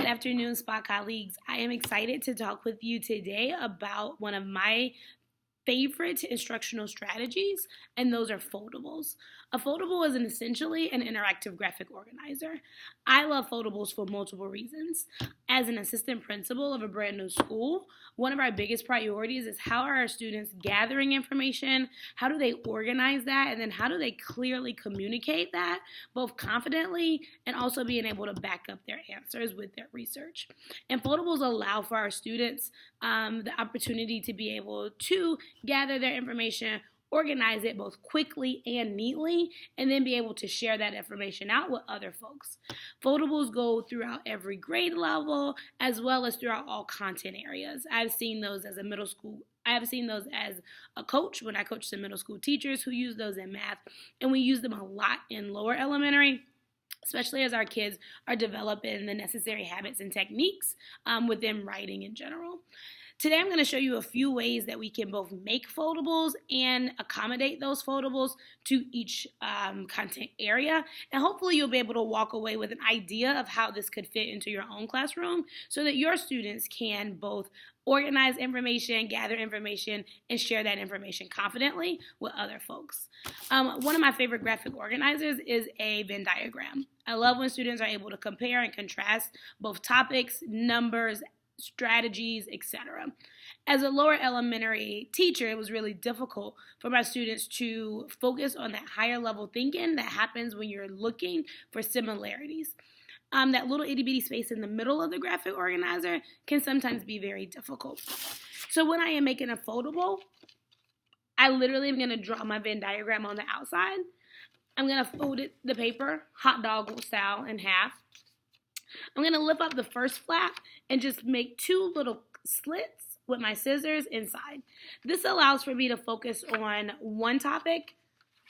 Good afternoon, SPA colleagues. I am excited to talk with you today about one of my favorite instructional strategies, and those are foldables. A foldable is essentially an interactive graphic organizer. I love foldables for multiple reasons. As an assistant principal of a brand new school, one of our biggest priorities is how are our students gathering information, how do they organize that, and then how do they clearly communicate that, both confidently and also being able to back up their answers with their research. And foldables allow for our students the opportunity to be able to gather their information, organize it both quickly and neatly, and then be able to share that information out with other folks. Foldables go throughout every grade level as well as throughout all content areas. I've seen those as a coach when I coach some middle school teachers who use those in math, and we use them a lot in lower elementary, especially as our kids are developing the necessary habits and techniques within writing in general. Today I'm going to show you a few ways that we can both make foldables and accommodate those foldables to each content area, and hopefully you'll be able to walk away with an idea of how this could fit into your own classroom so that your students can both organize information, gather information, and share that information confidently with other folks. One of my favorite graphic organizers is a Venn diagram. I love when students are able to compare and contrast both topics, numbers, strategies, etc. As a lower elementary teacher, it was really difficult for my students to focus on that higher level thinking that happens when you're looking for similarities. That little itty bitty space in the middle of the graphic organizer can sometimes be very difficult. So when I am making a foldable, I literally am going to draw my Venn diagram on the outside. I'm going to fold the paper, hot dog style, in half. I'm going to lift up the first flap and just make two little slits with my scissors inside. This allows for me to focus on one topic,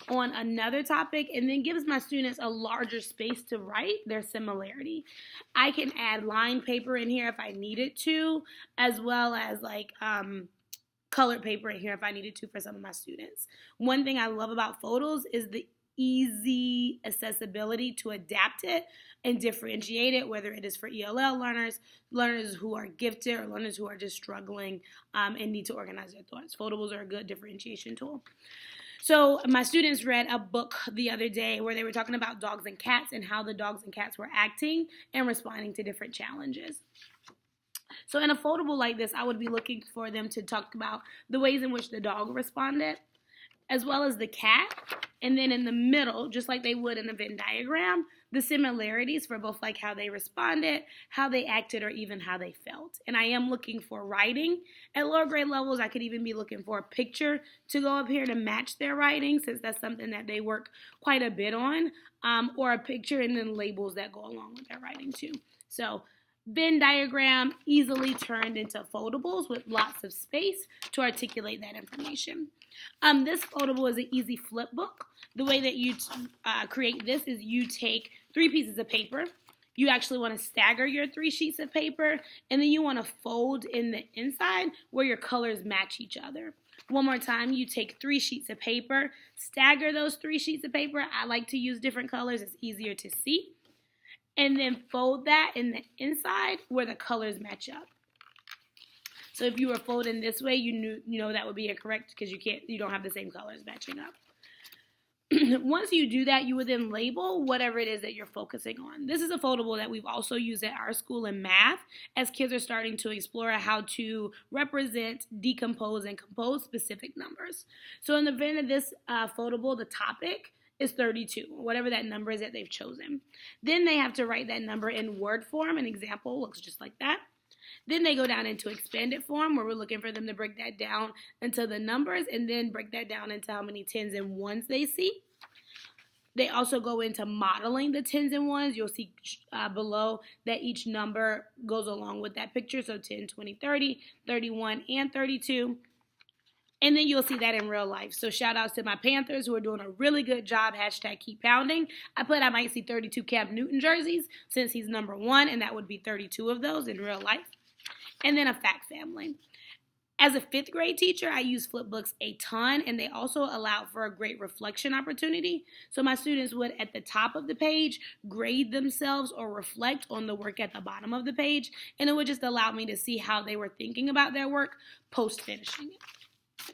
on another topic, and then gives my students a larger space to write their similarity. I can add lined paper in here if I needed to, as well as colored paper in here if I needed to for some of my students. One thing I love about photos is the easy accessibility to adapt it and differentiate it, whether it is for ELL learners, learners who are gifted, or learners who are just struggling and need to organize their thoughts. Foldables are a good differentiation tool. So my students read a book the other day where they were talking about dogs and cats and how the dogs and cats were acting and responding to different challenges. So in a foldable like this, I would be looking for them to talk about the ways in which the dog responded, as well as the cat, and then in the middle, just like they would in a Venn diagram, the similarities for both like how they responded, how they acted, or even how they felt. And I am looking for writing. At lower grade levels, I could even be looking for a picture to go up here to match their writing, since that's something that they work quite a bit on, or a picture and then labels that go along with their writing too. So Venn diagram easily turned into foldables with lots of space to articulate that information. This foldable is an easy flip book. The way that you create this is you take 3 pieces of paper. You actually want to stagger your 3 sheets of paper, and then you want to fold in the inside where your colors match each other. One more time, you take 3 sheets of paper, stagger those 3 sheets of paper. I like to use different colors. It's easier to see. And then fold that in the inside where the colors match up. So if you were folding this way, you know that would be incorrect because you don't have the same colors matching up. Once you do that, you would then label whatever it is that you're focusing on. This is a foldable that we've also used at our school in math as kids are starting to explore how to represent, decompose, and compose specific numbers. So in the event of this foldable, the topic is 32, whatever that number is that they've chosen. Then they have to write that number in word form. An example looks just like that. Then they go down into expanded form, where we're looking for them to break that down into the numbers and then break that down into how many 10s and 1s they see. They also go into modeling the 10s and 1s. You'll see below that each number goes along with that picture, so 10, 20, 30, 31, and 32. And then you'll see that in real life. So shout outs to my Panthers who are doing a really good job. # keep pounding. I might see 32 Cam Newton jerseys since he's number 1, and that would be 32 of those in real life. And then a fact family. As a 5th grade teacher, I use flipbooks a ton, and they also allow for a great reflection opportunity. So my students would, at the top of the page, grade themselves or reflect on the work at the bottom of the page, and it would just allow me to see how they were thinking about their work post-finishing it.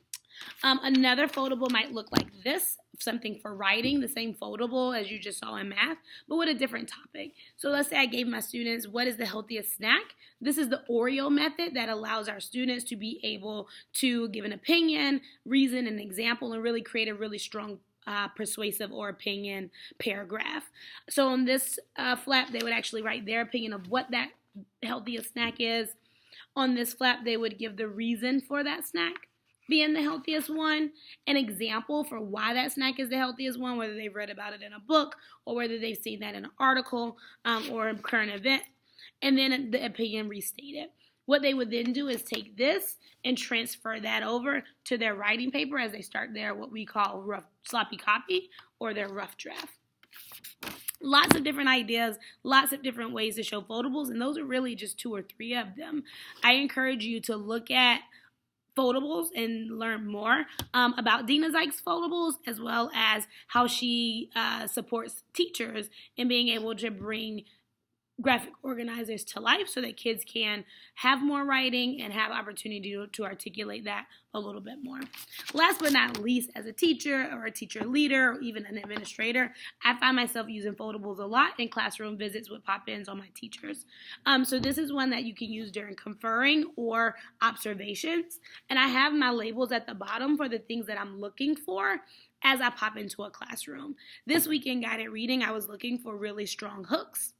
Another foldable might look like this, something for writing, the same foldable as you just saw in math, but with a different topic. So let's say I gave my students, what is the healthiest snack? This is the Oreo method that allows our students to be able to give an opinion, reason, an example, and really create a really strong persuasive or opinion paragraph. So on this flap, they would actually write their opinion of what that healthiest snack is. On this flap, they would give the reason for that snack being the healthiest one, an example for why that snack is the healthiest one, whether they've read about it in a book or whether they've seen that in an article or a current event, and then the opinion restated. What they would then do is take this and transfer that over to their writing paper as they start their what we call rough sloppy copy or their rough draft. Lots of different ideas, lots of different ways to show foldables, and those are really just 2 or 3 of them. I encourage you to look at foldables and learn more about Dina Zykes' foldables, as well as how she supports teachers in being able to bring graphic organizers to life so that kids can have more writing and have opportunity to articulate that a little bit more. Last but not least, as a teacher or a teacher leader or even an administrator, I find myself using foldables a lot in classroom visits with pop-ins on my teachers. So this is one that you can use during conferring or observations. And I have my labels at the bottom for the things that I'm looking for as I pop into a classroom. This week in guided reading, I was looking for really strong hooks,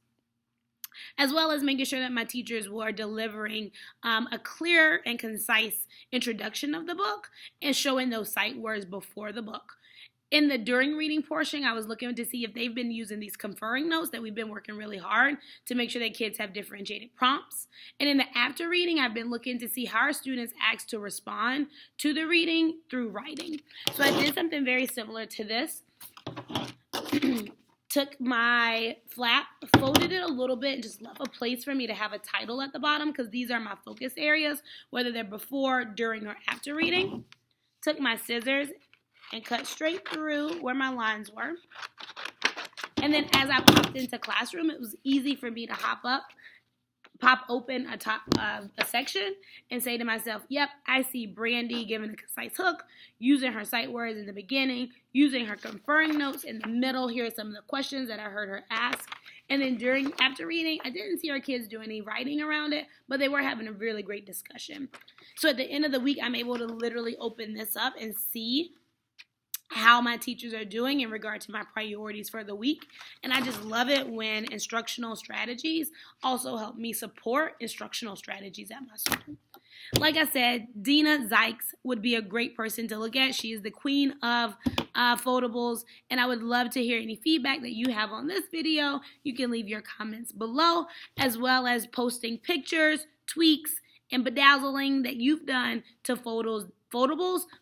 as well as making sure that my teachers were delivering a clear and concise introduction of the book and showing those sight words before the book. In the during reading portion, I was looking to see if they've been using these conferring notes that we've been working really hard to make sure that kids have differentiated prompts. And in the after reading, I've been looking to see how our students ask to respond to the reading through writing. So I did something very similar to this. Took my flap, folded it a little bit, and just left a place for me to have a title at the bottom because these are my focus areas, whether they're before, during, or after reading. Took my scissors and cut straight through where my lines were. And then as I popped into classroom, it was easy for me to pop open a section and say to myself, yep, I see Brandy giving a concise hook, using her sight words in the beginning, using her conferring notes in the middle. Here are some of the questions that I heard her ask. And then after reading, I didn't see our kids do any writing around it, but they were having a really great discussion. So at the end of the week, I'm able to literally open this up and see how my teachers are doing in regard to my priorities for the week. And I just love it when instructional strategies also help me support instructional strategies at my school. Like I said, Dina Zykes would be a great person to look at. She is the queen of foldables, and I would love to hear any feedback that you have on this video. You can leave your comments below, as well as posting pictures, tweaks, and bedazzling that you've done to foldables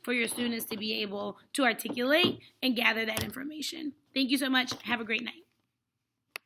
for your students to be able to articulate and gather that information. Thank you so much. Have a great night.